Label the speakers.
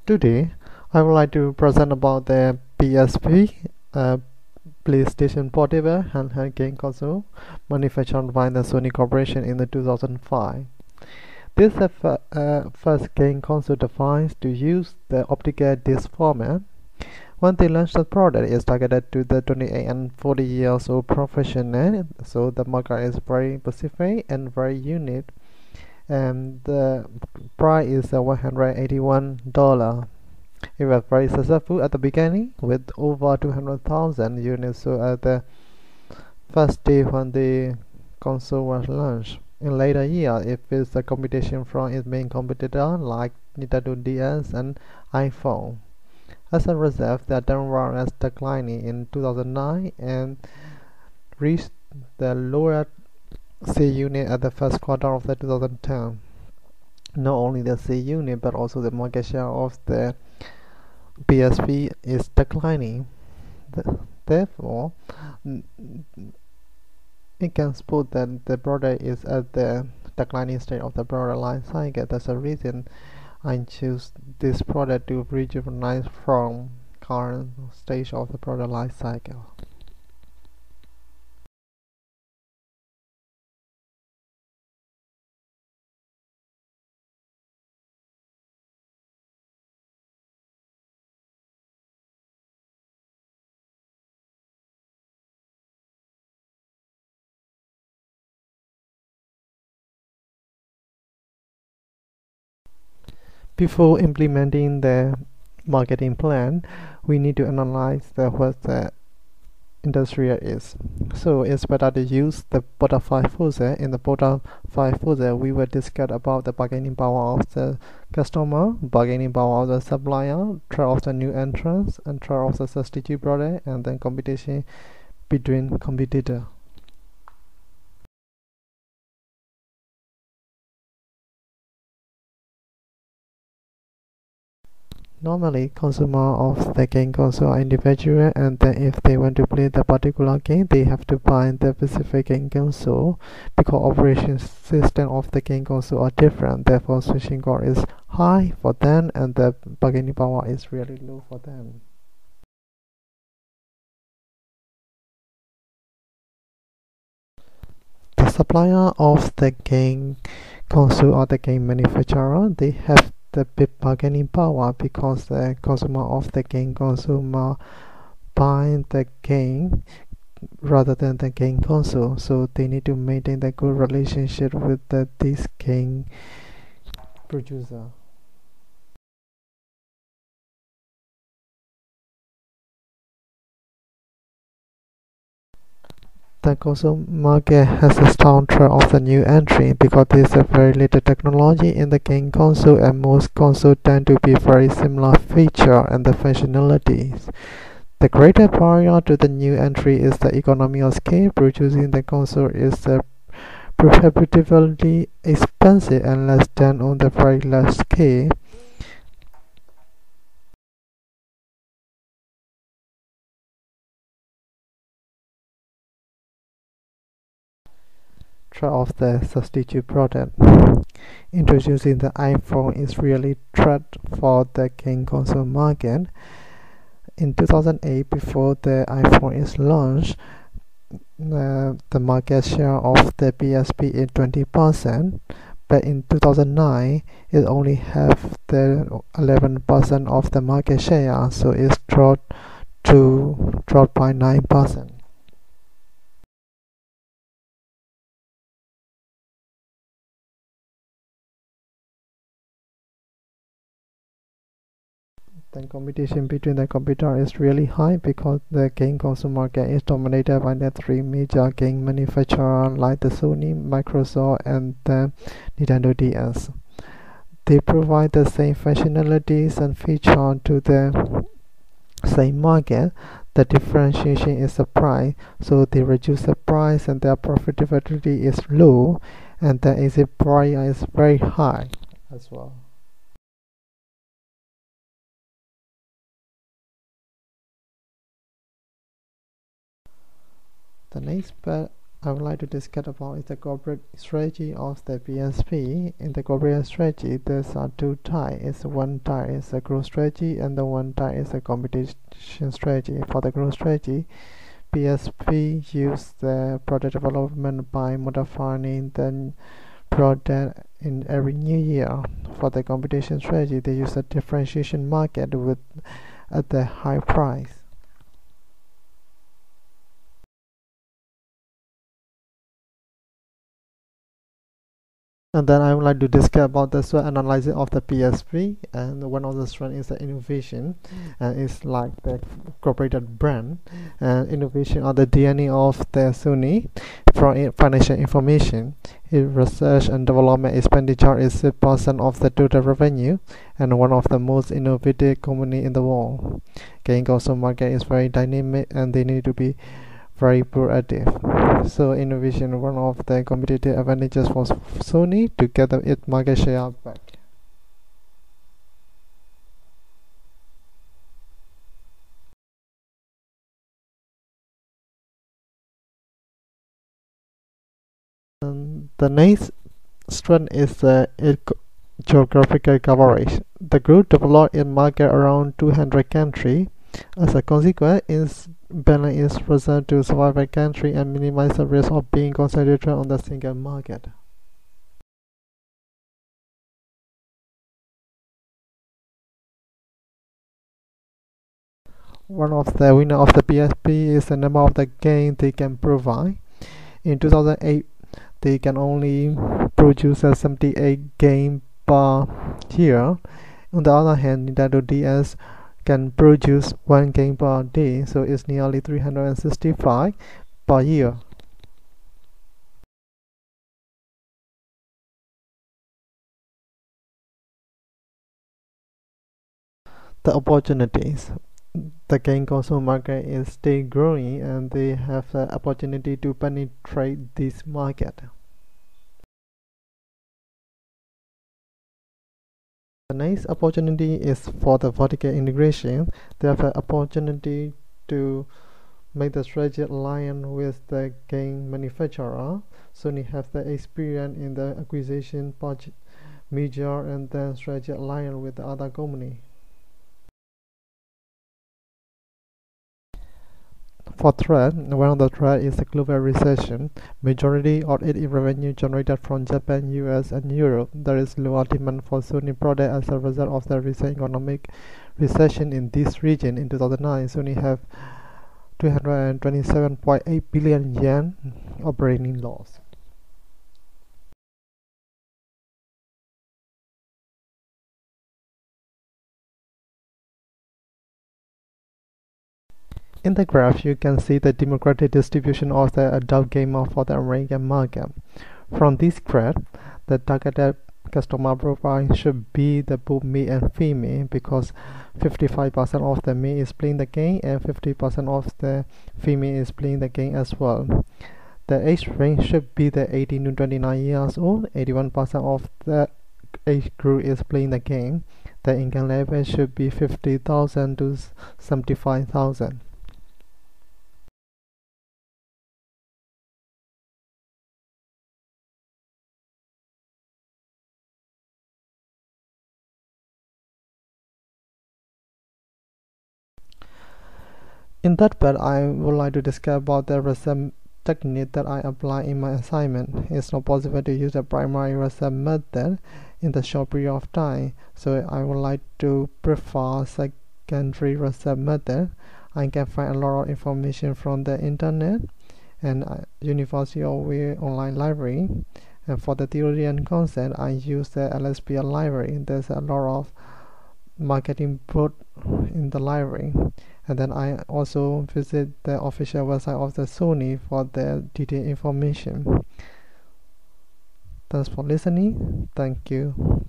Speaker 1: Today, I would like to present about the PSP, PlayStation Portable handheld game console, manufactured by the Sony Corporation in the 2005. This is the first game console device to use the optical disc format. When they launched the product, it's targeted to the 28 and 40 years old professional, so the market is very specific and very unique. And the price is $181. It was very successful at the beginning with over 200,000 units sold at the first day when the console was launched. In later years, it faced the competition from its main competitor like Nintendo DS and iPhone. As a result, the downward was declining in 2009 and reached the lower C unit at the first quarter of the 2010. Not only the C unit but also the market share of the PSP is declining. Therefore, it can support that the product is at the declining state of the product life cycle. That's the reason I choose this product to rejuvenate from current stage of the product life cycle. Before implementing the marketing plan, we need to analyze what the industry is. So it's better to use the butterfly force. In the butterfly force, we will discuss about the bargaining power of the customer, bargaining power of the supplier, threat of the new entrants, and threat of the substitute product, and then competition between competitors. Normally, consumers of the game console are individual, and then if they want to play the particular game, they have to buy the specific game console because operation system of the game console are different. Therefore, switching cost is high for them, and the bargaining power is really low for them. The supplier of the game console or the game manufacturer, they have the big bargaining power because the consumer of the game consumer buy the game rather than the game console, so they need to maintain the good relationship with this game producer. The console market has a strong trend of the new entry because there is a very little technology in the game console, and most consoles tend to be very similar feature and the functionalities. The greater barrier to the new entry is the economy of scale. Producing the console is prohibitively expensive and less than on the very large scale. Threat of the substitute product. Introducing the iPhone is really threat for the game console market. In 2008, before the iPhone is launched, the market share of the PSP is 20%, but in 2009 it only have the 11% of the market share, so it's dropped by 9%. Then competition between the competitors is really high because the game console market is dominated by the three major game manufacturers like the Sony, Microsoft, and the Nintendo DS. They provide the same functionalities and features to the same market. The differentiation is the price, so they reduce the price and their profitability is low, and the exit price is very high as well. The next I would like to discuss about the corporate strategy of the PSP. In the corporate strategy, there are two types. One type is a growth strategy, and the one type is a competition strategy. For the growth strategy, PSP use the product development by modifying the product in every new year. For the competition strategy, they use a differentiation market with at the high price. And then I would like to discuss about the SWOT analysis of the PSP. And one of the strengths is the innovation, and it's like the corporate brand. And innovation are the DNA of the Sony. From financial information, its research and development expenditure is 6% of the total revenue, and one of the most innovative company in the world. Game console market is very dynamic, and they need to be very proactive. So innovation one of the competitive advantages for Sony to get its market share back. And the next strength is the geographical coverage. The group developed its market around 200 countries. As a consequence, its balance is present to survive a country and minimize the risk of being concentrated on the single market. One of the winners of the PSP is the number of the games they can provide. In 2008, they can only produce 78 games per year. On the other hand, Nintendo DS can produce one game per day, so it's nearly 365 per year. The opportunities. The game console market is still growing, and they have the opportunity to penetrate this market. The next opportunity is for the vertical integration. They have an opportunity to make the strategic alliance with the game manufacturer. Sony has the experience in the acquisition, merger, and then strategic alliance with the other company. For threat, one of the threat is the global recession. Majority of its revenue generated from Japan, US, and Europe. There is lower demand for Sony product as a result of the recent economic recession in this region. In 2009, Sony have 227.8 billion yen operating loss. In the graph, you can see the demographic distribution of the adult gamer for the American market. From this graph, the targeted customer profile should be the both male and female, because 55% of the male is playing the game and 50% of the female is playing the game as well. The age range should be the 18 to 29 years old. 81% of the age group is playing the game. The income level should be 50,000 to 75,000. In that part, I would like to discuss about the research technique that I apply in my assignment. It's not possible to use the primary research method in the short period of time, so I would like to prefer secondary research method. I can find a lot of information from the internet and University of Wales online library. And for the theory and concept, I use the LSBF library. There's a lot of marketing book in the library. And then I also visit the official website of the Sony for the detailed information. Thanks for listening. Thank you.